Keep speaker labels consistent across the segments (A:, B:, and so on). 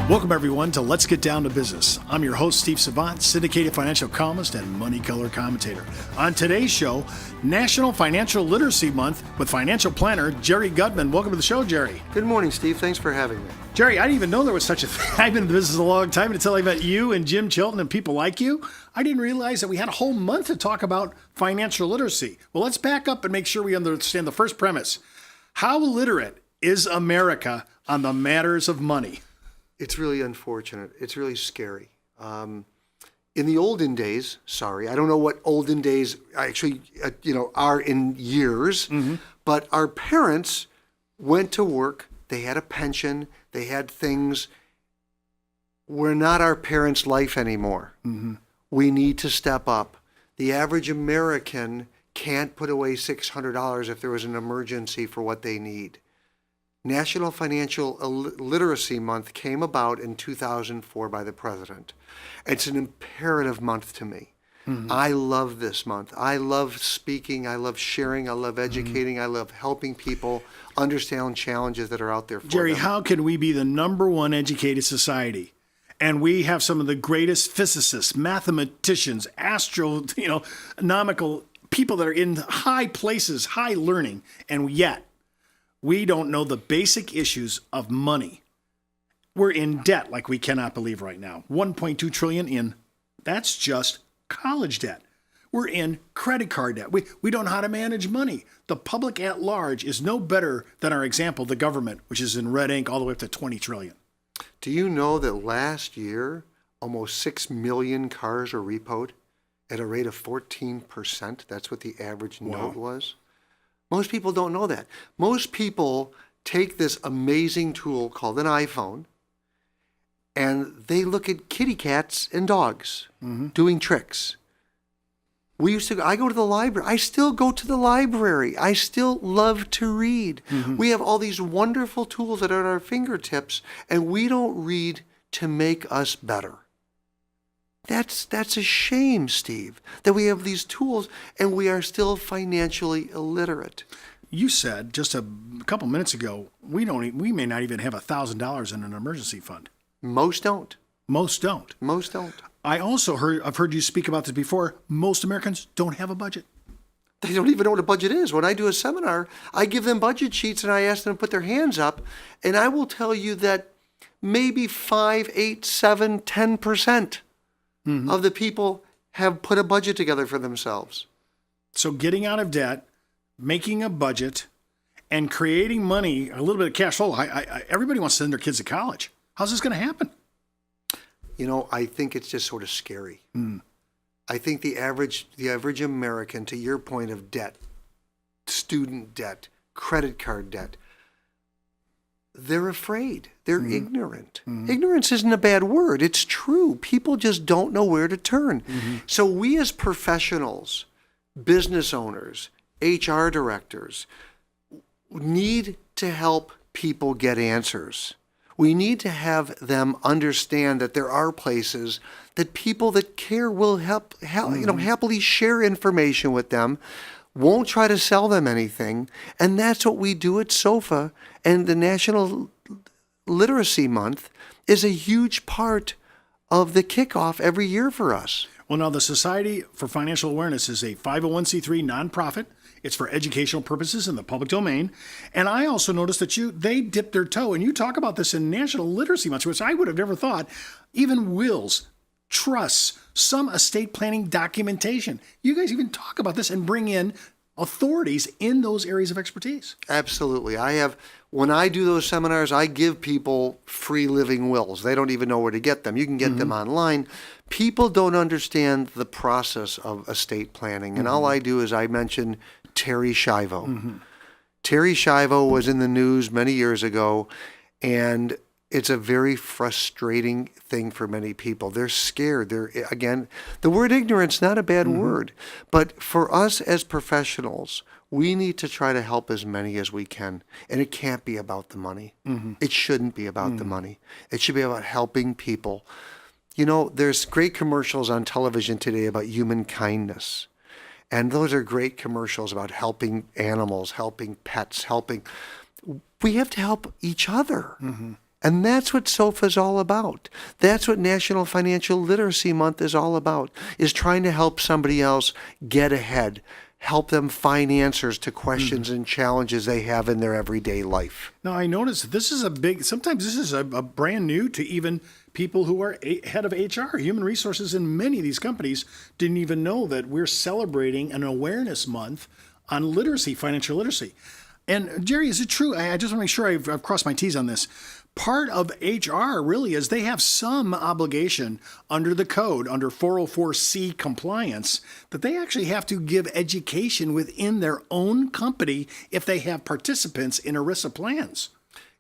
A: Welcome, everyone, to Let's Get Down to Business. I'm your host, Steve Savant, syndicated financial columnist and money color commentator. On today's show, National Financial Literacy Month with financial planner Jerry Gutman. Welcome to the show, Jerry.
B: Good morning, Steve. Thanks for having me.
A: Jerry, I didn't even know there was such a thing. I've been in the business a long time. Until I met you and Jim Chilton and people like you, I didn't realize that we had a whole month to talk about financial literacy. Well, let's back up and make sure we understand the first premise. How illiterate is America on the matters of money?
B: It's really unfortunate. It's really scary. In the olden days, I don't know what olden days actually, are in years, but our parents went to work. They had a pension. They had things. We're not our parents' life anymore. We need to step up. The average American can't put away $600 if there was an emergency for what they need. National Financial Literacy Month came about in 2004 by the president. It's an imperative month to me. I love this month. I love speaking. I love sharing. I love educating. I love helping people understand challenges that are out there for
A: Jerry,
B: them.
A: how can we be the number one educated society? And we have some of the greatest physicists, mathematicians, astronomical people that are in high places, high learning, and yet we don't know the basic issues of money. We're in debt like we cannot believe right now. 1.2 trillion in, that's just college debt. We're in credit card debt. We don't know how to manage money. The public at large is no better than our example, the government, which is in red ink all the way up to 20 trillion.
B: Do you know that last year, almost 6 million cars were repoed at a rate of 14%? That's what the average note was. Most people don't know that. Most people take this amazing tool called an iPhone and they look at kitty cats and dogs doing tricks. I go to the library. I still go to the library. I still love to read. We have all these wonderful tools that are at our fingertips, and we don't read to make us better. That's a shame, Steve, that we have these tools and we are still financially illiterate.
A: You said just a couple minutes ago, we may not even have $1,000 in an emergency fund.
B: Most don't.
A: Most don't.
B: Most don't.
A: I've heard you speak about this before. Most Americans don't have a budget.
B: They don't even know what a budget is. When I do a seminar, I give them budget sheets and I ask them to put their hands up, and I will tell you that maybe 5, 8, 7, 10% of the people have put a budget together for themselves.
A: So getting out of debt, making a budget, and creating money, a little bit of cash flow. Everybody wants to send their kids to college. How's this going to happen?
B: I think it's just sort of scary. I think the average American, to your point of debt, student debt, credit card debt, they're afraid. They're ignorant. Ignorance isn't a bad word. It's true. People just don't know where to turn. So we as professionals, business owners, HR directors, need to help people get answers. We need to have them understand that there are places that people that care will happily share information with them, won't try to sell them anything. And that's what we do at SOFA. And the National Literacy Month is a huge part of the kickoff every year for us.
A: Well, now the Society for Financial Awareness is a 501c3 nonprofit. It's for educational purposes in the public domain. And I also noticed that they dipped their toe, and you talk about this in National Literacy Month, which I would have never thought, even wills, trusts, some estate planning documentation. You guys even talk about this and bring in authorities in those areas of expertise.
B: Absolutely. When I do those seminars, I give people free living wills. They don't even know where to get them. You can get them online. People don't understand the process of estate planning. And all I do is I mention Terry Schiavo. Terry Schiavo was in the news many years ago, and it's a very frustrating thing for many people. They're scared. Again, the word ignorance, not a bad word. But for us as professionals, we need to try to help as many as we can. And it can't be about the money. It shouldn't be about the money. It should be about helping people. There's great commercials on television today about human kindness. And those are great commercials about helping animals, helping pets, we have to help each other. And that's what SOFA is all about. That's what National Financial Literacy Month is all about, is trying to help somebody else get ahead, help them find answers to questions and challenges they have in their everyday life.
A: Now, I noticed this is sometimes this is a brand new to even people who are head of HR, human resources in many of these companies didn't even know that we're celebrating an awareness month on literacy, financial literacy. And Jerry, is it true? I just want to make sure I've crossed my T's on this. Part of HR really is they have some obligation under the code, under 404C compliance, that they actually have to give education within their own company if they have participants in ERISA plans.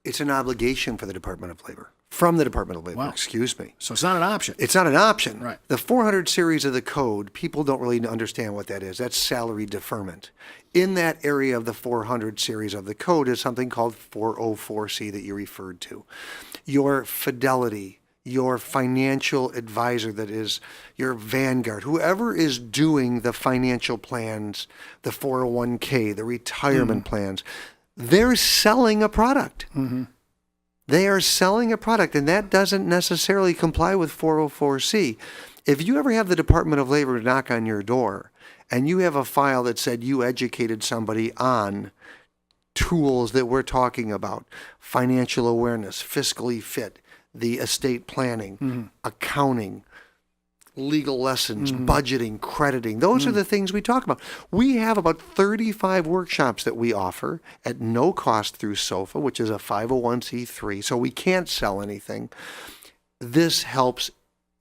B: It's an obligation for the Department of Labor. From the Department of Labor,
A: Wow.
B: excuse me.
A: So it's not an option.
B: It's not an option.
A: Right.
B: The 400 series of the code, people don't really understand what that is. That's salary deferment. In that area of the 400 series of the code is something called 404C that you referred to. Your Fidelity, your financial advisor, that is your Vanguard, whoever is doing the financial plans, the 401k, the retirement plans, they're selling a product. They are selling a product, and that doesn't necessarily comply with 404C. If you ever have the Department of Labor knock on your door and you have a file that said you educated somebody on tools that we're talking about, financial awareness, fiscally fit, the estate planning, accounting, legal lessons, budgeting, crediting. Those are the things we talk about. We have about 35 workshops that we offer at no cost through SOFA, which is a 501c3, so we can't sell anything. This helps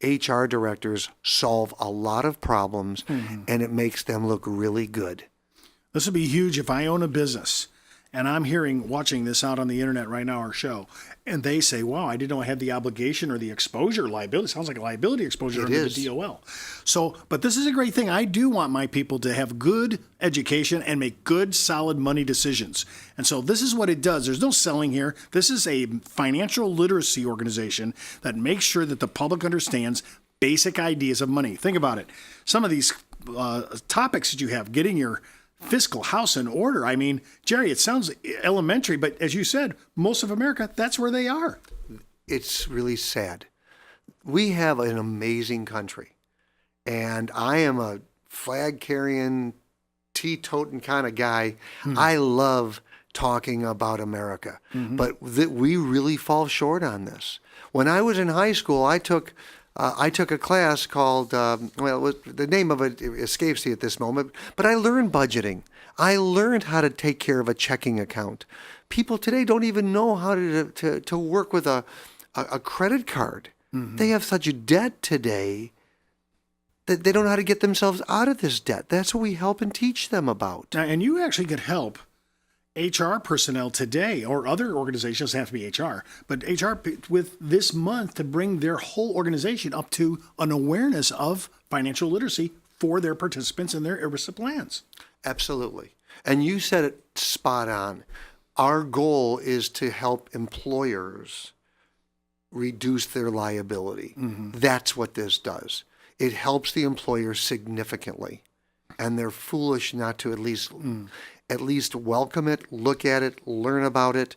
B: HR directors solve a lot of problems, and it makes them look really good.
A: This would be huge if I own a business and I'm watching this out on the internet right now, our show, and they say, wow, I didn't know I had the obligation or the exposure liability. Sounds like a liability exposure under the DOL. So, but this is a great thing. I do want my people to have good education and make good, solid money decisions. And so this is what it does. There's no selling here. This is a financial literacy organization that makes sure that the public understands basic ideas of money. Think about it. Some of these topics that you have, getting your fiscal house in order. I mean, Jerry, it sounds elementary, but as you said, most of America, that's where they are.
B: It's really sad. We have an amazing country, and I am a flag-carrying, tea-toting kind of guy. I love talking about America, but we really fall short on this. When I was in high school, I took a class called, the name of it escapes me at this moment, but I learned budgeting. I learned how to take care of a checking account. People today don't even know how to work with a credit card. They have such debt today that they don't know how to get themselves out of this debt. That's what we help and teach them about.
A: Now, and you actually could help HR personnel today, or other organizations, have to be HR, but HR with this month to bring their whole organization up to an awareness of financial literacy for their participants in their ERISA plans.
B: Absolutely. And you said it spot on. Our goal is to help employers reduce their liability. That's what this does. It helps the employer significantly, and they're foolish not to at least welcome it, look at it, learn about it.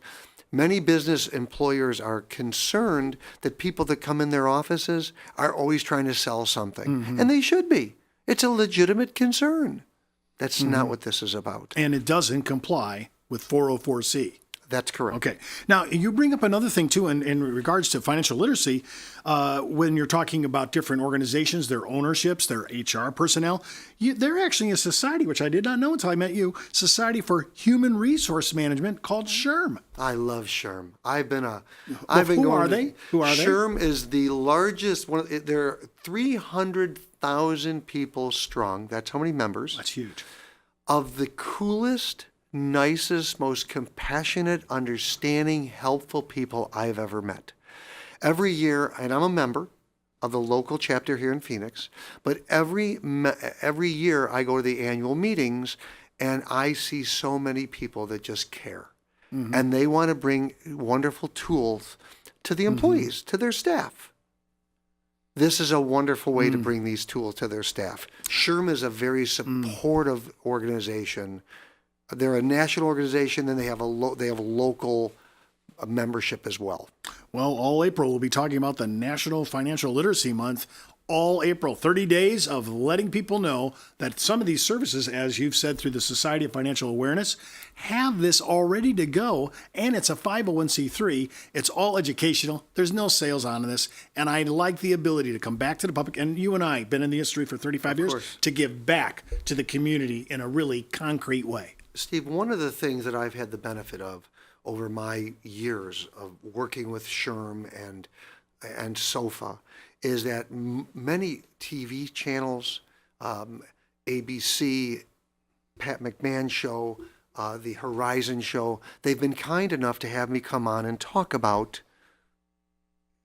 B: Many business employers are concerned that people that come in their offices are always trying to sell something. And they should be. It's a legitimate concern. That's not what this is about.
A: And it doesn't comply with 404C.
B: That's correct.
A: Okay. Now, you bring up another thing, too, in regards to financial literacy, when you're talking about different organizations, their ownerships, their HR personnel. They're actually a society, which I did not know until I met you, Society for Human Resource Management called SHRM.
B: I love SHRM.
A: Who are they?
B: SHRM is the largest one. They're 300,000 people strong. That's how many members.
A: That's huge.
B: Of the coolest, nicest, most compassionate, understanding, helpful people I've ever met. Every year, and I'm a member of the local chapter here in Phoenix, but every year I go to the annual meetings and I see so many people that just care. And they want to bring wonderful tools to the employees, to their staff. This is a wonderful way to bring these tools to their staff. SHRM is a very supportive organization. They're a national organization, and they have a local membership as well.
A: Well, all April, we'll be talking about the National Financial Literacy Month. All April, 30 days of letting people know that some of these services, as you've said through the Society of Financial Awareness, have this all ready to go, and it's a 501c3. It's all educational. There's no sales on this, and I like the ability to come back to the public, and you and I have been in the industry for 35 years, to give back to the community in a really concrete way.
B: Steve, one of the things that I've had the benefit of over my years of working with SHRM and SOFA is that many TV channels, ABC, Pat McMahon Show, the Horizon Show, they've been kind enough to have me come on and talk about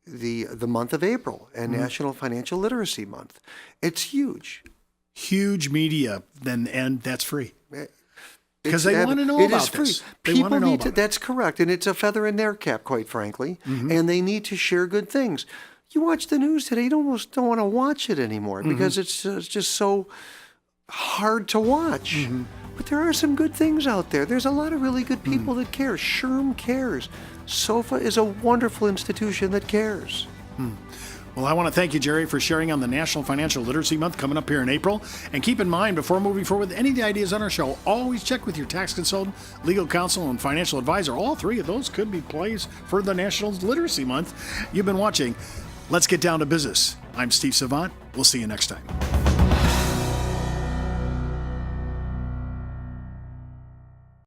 B: the month of April and National Financial Literacy Month. It's huge.
A: Huge media, and that's free. Because they want to know about this.
B: People need to, that's correct. And it's a feather in their cap, quite frankly. And they need to share good things. You watch the news today, you almost don't want to watch it anymore because it's just so hard to watch. But there are some good things out there. There's a lot of really good people that care. SHRM cares. SOFA is a wonderful institution that cares.
A: Well, I want to thank you, Jerry, for sharing on the National Financial Literacy Month coming up here in April. And keep in mind, before moving forward with any of the ideas on our show, always check with your tax consultant, legal counsel, and financial advisor. All three of those could be plays for the National Literacy Month. You've been watching Let's Get Down to Business. I'm Steve Savant. We'll see you next time.